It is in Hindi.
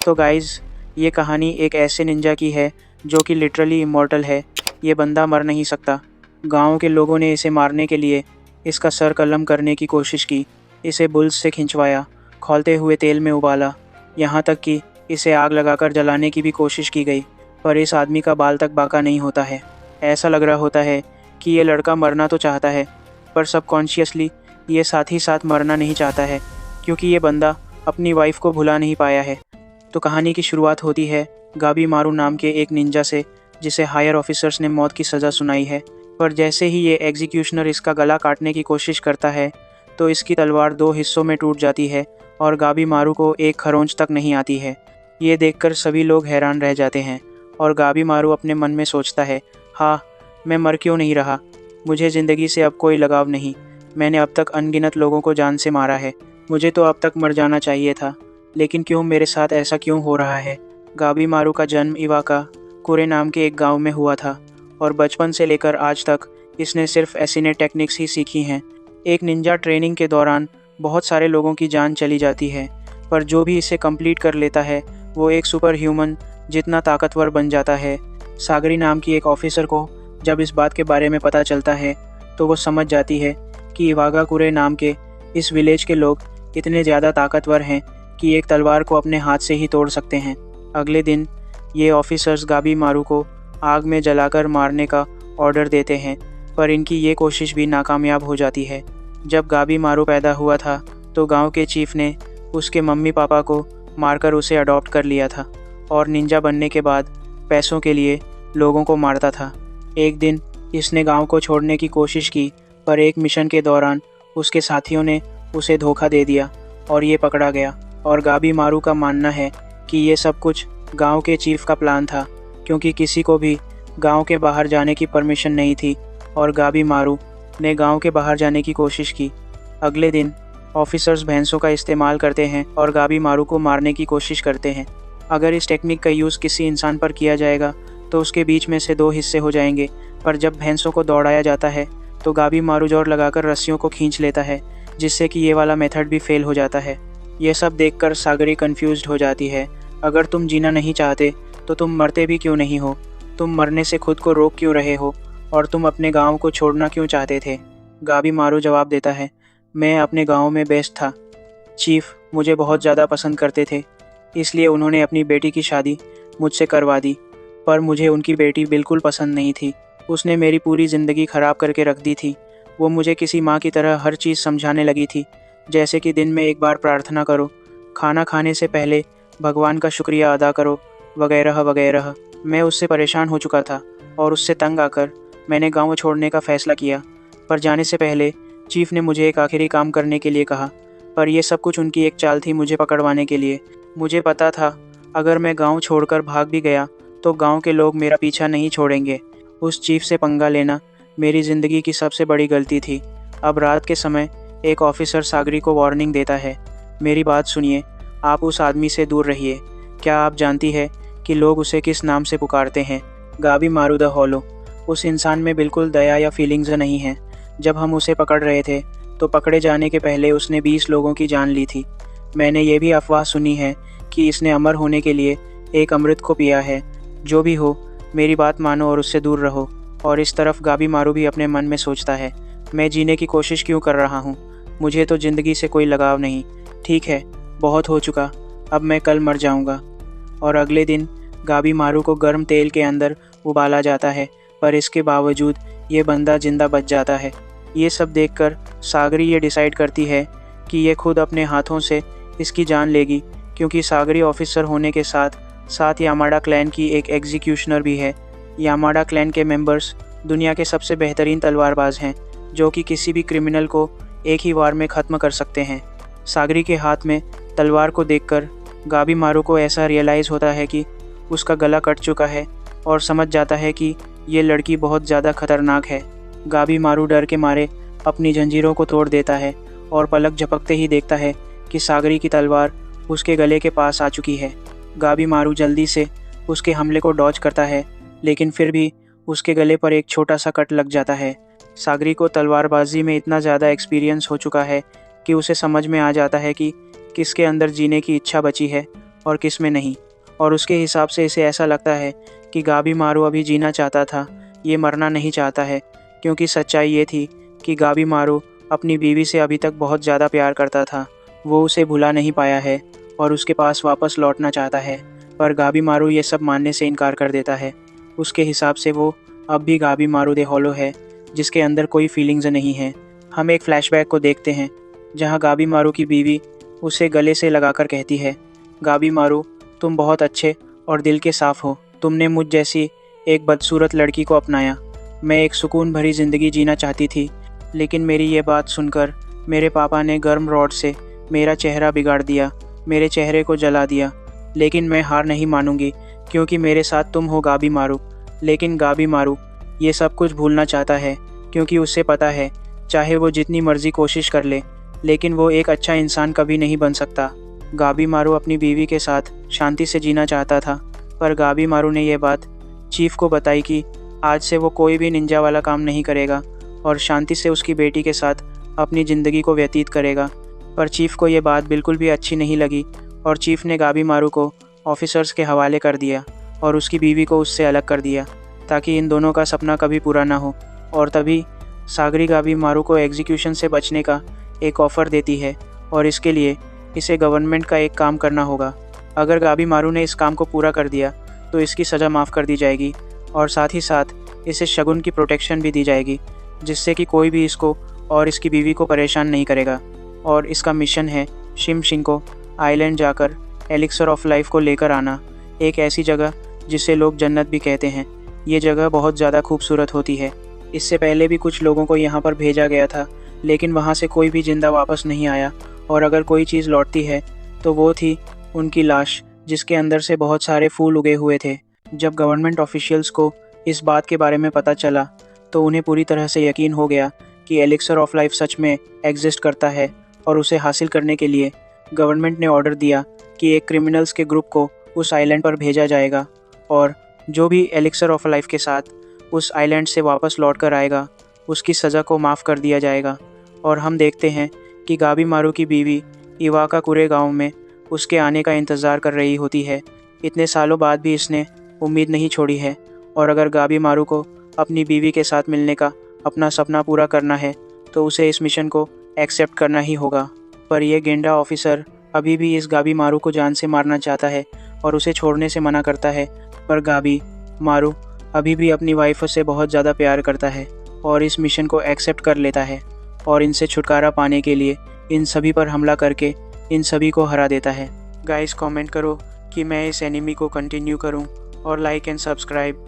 तो गाइज़, ये कहानी एक ऐसे निंजा की है जो कि लिटरली इमॉर्टल है। ये बंदा मर नहीं सकता। गाँव के लोगों ने इसे मारने के लिए इसका सर कलम करने की कोशिश की, इसे बुल्स से खिंचवाया, खौलते हुए तेल में उबाला, यहाँ तक कि इसे आग लगाकर जलाने की भी कोशिश की गई, पर इस आदमी का बाल तक बाका नहीं होता है। ऐसा लग रहा होता है कि ये लड़का मरना तो चाहता है, पर सबकॉन्शियसली ये साथ ही साथ मरना नहीं चाहता है, क्योंकि ये बंदा अपनी वाइफ को भुला नहीं पाया है। तो कहानी की शुरुआत होती है गाबी मारू नाम के एक निंजा से, जिसे हायर ऑफिसर्स ने मौत की सज़ा सुनाई है। पर जैसे ही ये एग्जीक्यूशनर इसका गला काटने की कोशिश करता है, तो इसकी तलवार 2 हिस्सों में टूट जाती है और गाबी मारू को एक खरोंच तक नहीं आती है। ये देखकर सभी लोग हैरान रह जाते हैं और गाबी मारू अपने मन में सोचता है, हाँ, मैं मर क्यों नहीं रहा। मुझे ज़िंदगी से अब कोई लगाव नहीं। मैंने अब तक अनगिनत लोगों को जान से मारा है। मुझे तो अब तक मर जाना चाहिए था, लेकिन क्यों मेरे साथ ऐसा क्यों हो रहा है। गाबी मारू का जन्म इवाका कुरे नाम के एक गांव में हुआ था और बचपन से लेकर आज तक इसने सिर्फ एसिने टेक्निक्स ही सीखी हैं। एक निंजा ट्रेनिंग के दौरान बहुत सारे लोगों की जान चली जाती है, पर जो भी इसे कंप्लीट कर लेता है वो एक सुपर ह्यूमन जितना ताकतवर बन जाता है। सागरी नाम की एक ऑफिसर को जब इस बात के बारे में पता चलता है, तो वो समझ जाती है कि इवागा कुरे नाम के इस विलेज के लोग इतने ज़्यादा ताकतवर हैं कि एक तलवार को अपने हाथ से ही तोड़ सकते हैं। अगले दिन ये ऑफिसर्स गाबी मारू को आग में जलाकर मारने का ऑर्डर देते हैं, पर इनकी ये कोशिश भी नाकामयाब हो जाती है। जब गाबी मारू पैदा हुआ था, तो गांव के चीफ ने उसके मम्मी पापा को मारकर उसे अडॉप्ट कर लिया था और निंजा बनने के बाद पैसों के लिए लोगों को मारता था। एक दिन इसने गांव को छोड़ने की कोशिश की, पर एक मिशन के दौरान उसके साथियों ने उसे धोखा दे दिया और ये पकड़ा गया। और गाबी मारू का मानना है कि ये सब कुछ गांव के चीफ का प्लान था, क्योंकि किसी को भी गांव के बाहर जाने की परमिशन नहीं थी और गाबी मारू ने गांव के बाहर जाने की कोशिश की। अगले दिन ऑफिसर्स भैंसों का इस्तेमाल करते हैं और गाबी मारू को मारने की कोशिश करते हैं। अगर इस टेक्निक का यूज़ किसी इंसान पर किया जाएगा तो उसके बीच में से 2 हिस्से हो जाएंगे, पर जब भैंसों को दौड़ाया जाता है तो गाबी मारू जोर लगाकर रस्सियों को खींच लेता है, जिससे कि ये वाला मेथड भी फेल हो जाता है। ये सब देखकर सागरी कंफ्यूज्ड हो जाती है। अगर तुम जीना नहीं चाहते तो तुम मरते भी क्यों नहीं हो। तुम मरने से खुद को रोक क्यों रहे हो और तुम अपने गांव को छोड़ना क्यों चाहते थे। गाबी मारू जवाब देता है, मैं अपने गांव में बेस्ट था। चीफ मुझे बहुत ज़्यादा पसंद करते थे, इसलिए उन्होंने अपनी बेटी की शादी मुझसे करवा दी, पर मुझे उनकी बेटी बिल्कुल पसंद नहीं थी। उसने मेरी पूरी ज़िंदगी ख़राब करके रख दी थी। वो मुझे किसी माँ की तरह हर चीज़ समझाने लगी थी, जैसे कि दिन में एक बार प्रार्थना करो, खाना खाने से पहले भगवान का शुक्रिया अदा करो, वगैरह वगैरह। मैं उससे परेशान हो चुका था और उससे तंग आकर मैंने गांव छोड़ने का फ़ैसला किया। पर जाने से पहले चीफ ने मुझे एक आखिरी काम करने के लिए कहा, पर यह सब कुछ उनकी एक चाल थी मुझे पकड़वाने के लिए। मुझे पता था अगर मैं गांव छोड़कर भाग भी गया तो गांव के लोग मेरा पीछा नहीं छोड़ेंगे। उस चीफ से पंगा लेना मेरी ज़िंदगी की सबसे बड़ी गलती थी। अब रात के समय एक ऑफिसर सागरी को वार्निंग देता है, मेरी बात सुनिए, आप उस आदमी से दूर रहिए। क्या आप जानती है कि लोग उसे किस नाम से पुकारते हैं? गाबी मारू द हॉलो। उस इंसान में बिल्कुल दया या फीलिंग्स नहीं हैं। जब हम उसे पकड़ रहे थे तो पकड़े जाने के पहले उसने 20 लोगों की जान ली थी। मैंने ये भी अफवाह सुनी है कि इसने अमर होने के लिए एक अमृत को पिया है। जो भी हो, मेरी बात मानो और उससे दूर रहो। और इस तरफ गाबी मारू भी अपने मन में सोचता है, मैं जीने की कोशिश क्यों कर रहा हूँ। मुझे तो ज़िंदगी से कोई लगाव नहीं। ठीक है, बहुत हो चुका, अब मैं कल मर जाऊँगा। और अगले दिन गाबी मारू को गर्म तेल के अंदर उबाला जाता है, पर इसके बावजूद ये बंदा जिंदा बच जाता है। ये सब देखकर सागरी ये डिसाइड करती है कि ये खुद अपने हाथों से इसकी जान लेगी, क्योंकि सागरी ऑफिसर होने के साथ साथ यामाडा क्लैन की एक एग्जीक्यूशनर भी है। यामाडा क्लैन के मेंबर्स दुनिया के सबसे बेहतरीन तलवारबाज हैं, जो कि किसी भी क्रिमिनल को एक ही वार में ख़त्म कर सकते हैं। सागरी के हाथ में तलवार को देखकर गाबी मारू को ऐसा रियलाइज़ होता है कि उसका गला कट चुका है और समझ जाता है कि ये लड़की बहुत ज़्यादा खतरनाक है। गाबी मारू डर के मारे अपनी जंजीरों को तोड़ देता है और पलक झपकते ही देखता है कि सागरी की तलवार उसके गले के पास आ चुकी है। गाबी मारू जल्दी से उसके हमले को डॉज करता है, लेकिन फिर भी उसके गले पर एक छोटा सा कट लग जाता है। सागरी को तलवारबाजी में इतना ज़्यादा एक्सपीरियंस हो चुका है कि उसे समझ में आ जाता है कि किसके अंदर जीने की इच्छा बची है और किस में नहीं। और उसके हिसाब से इसे ऐसा लगता है कि गाबी मारू अभी जीना चाहता था, ये मरना नहीं चाहता है, क्योंकि सच्चाई ये थी कि गाबी मारू अपनी बीवी से अभी तक बहुत ज़्यादा प्यार करता था। वो उसे भुला नहीं पाया है और उसके पास वापस लौटना चाहता है, पर गाबी मारू ये सब मानने से इनकार कर देता है। उसके हिसाब से वो अब भी गाबी मारू दे हॉलो है, जिसके अंदर कोई फीलिंग्स नहीं है। हम एक फ्लैशबैक को देखते हैं जहां गाबी मारू की बीवी उसे गले से लगाकर कहती है, गाबी मारू, तुम बहुत अच्छे और दिल के साफ़ हो। तुमने मुझ जैसी एक बदसूरत लड़की को अपनाया। मैं एक सुकून भरी ज़िंदगी जीना चाहती थी, लेकिन मेरी ये बात सुनकर मेरे पापा ने गर्म रॉड से मेरा चेहरा बिगाड़ दिया, मेरे चेहरे को जला दिया। लेकिन मैं हार नहीं मानूंगी, क्योंकि मेरे साथ तुम हो गाबी मारू। लेकिन गाबी मारू ये सब कुछ भूलना चाहता है, क्योंकि उसे पता है चाहे वो जितनी मर्जी कोशिश कर ले, लेकिन वो एक अच्छा इंसान कभी नहीं बन सकता। गाबी मारू अपनी बीवी के साथ शांति से जीना चाहता था, पर गाबी मारू ने यह बात चीफ को बताई कि आज से वो कोई भी निंजा वाला काम नहीं करेगा और शांति से उसकी बेटी के साथ अपनी ज़िंदगी को व्यतीत करेगा। पर चीफ को ये बात बिल्कुल भी अच्छी नहीं लगी और चीफ ने गाबी मारू को ऑफिसर्स के हवाले कर दिया और उसकी बीवी को उससे अलग कर दिया, ताकि इन दोनों का सपना कभी पूरा ना हो। और तभी सागरी गाबी मारू को एग्जीक्यूशन से बचने का एक ऑफ़र देती है और इसके लिए इसे गवर्नमेंट का एक काम करना होगा। अगर गाबी मारू ने इस काम को पूरा कर दिया तो इसकी सज़ा माफ़ कर दी जाएगी और साथ ही साथ इसे शगुन की प्रोटेक्शन भी दी जाएगी, जिससे कि कोई भी इसको और इसकी बीवी को परेशान नहीं करेगा। और इसका मिशन है शिम शिंको आइलैंड जाकर एलिक्सर ऑफ लाइफ को लेकर आना, एक ऐसी जगह जिसे लोग जन्नत भी कहते हैं। ये जगह बहुत ज़्यादा खूबसूरत होती है। इससे पहले भी कुछ लोगों को यहाँ पर भेजा गया था, लेकिन वहाँ से कोई भी जिंदा वापस नहीं आया। और अगर कोई चीज़ लौटती है तो वो थी उनकी लाश, जिसके अंदर से बहुत सारे फूल उगे हुए थे। जब गवर्नमेंट ऑफिशियल्स को इस बात के बारे में पता चला तो उन्हें पूरी तरह से यकीन हो गया कि एलिक्सर ऑफ लाइफ सच में एग्जिस्ट करता है। और उसे हासिल करने के लिए गवर्नमेंट ने ऑर्डर दिया कि एक क्रिमिनल्स के ग्रुप को उस आइलैंड पर भेजा जाएगा और जो भी एलिक्सर ऑफ लाइफ के साथ उस आइलैंड से वापस लौट कर आएगा उसकी सज़ा को माफ़ कर दिया जाएगा। और हम देखते हैं कि गाबी मारू की बीवी इवाका कुरे गाँव में उसके आने का इंतज़ार कर रही होती है। इतने सालों बाद भी इसने उम्मीद नहीं छोड़ी है और अगर गाबी मारू को अपनी बीवी के साथ मिलने का अपना सपना पूरा करना है तो उसे इस मिशन को एक्सेप्ट करना ही होगा। पर यह गेंडा ऑफिसर अभी भी इस गाबी मारू को जान से मारना चाहता है और उसे छोड़ने से मना करता है। पर गाबी मारू अभी भी अपनी वाइफ से बहुत ज़्यादा प्यार करता है और इस मिशन को एक्सेप्ट कर लेता है और इनसे छुटकारा पाने के लिए इन सभी पर हमला करके इन सभी को हरा देता है। गाइस कमेंट करो कि मैं इस एनिमी को कंटिन्यू करूं और लाइक एंड सब्सक्राइब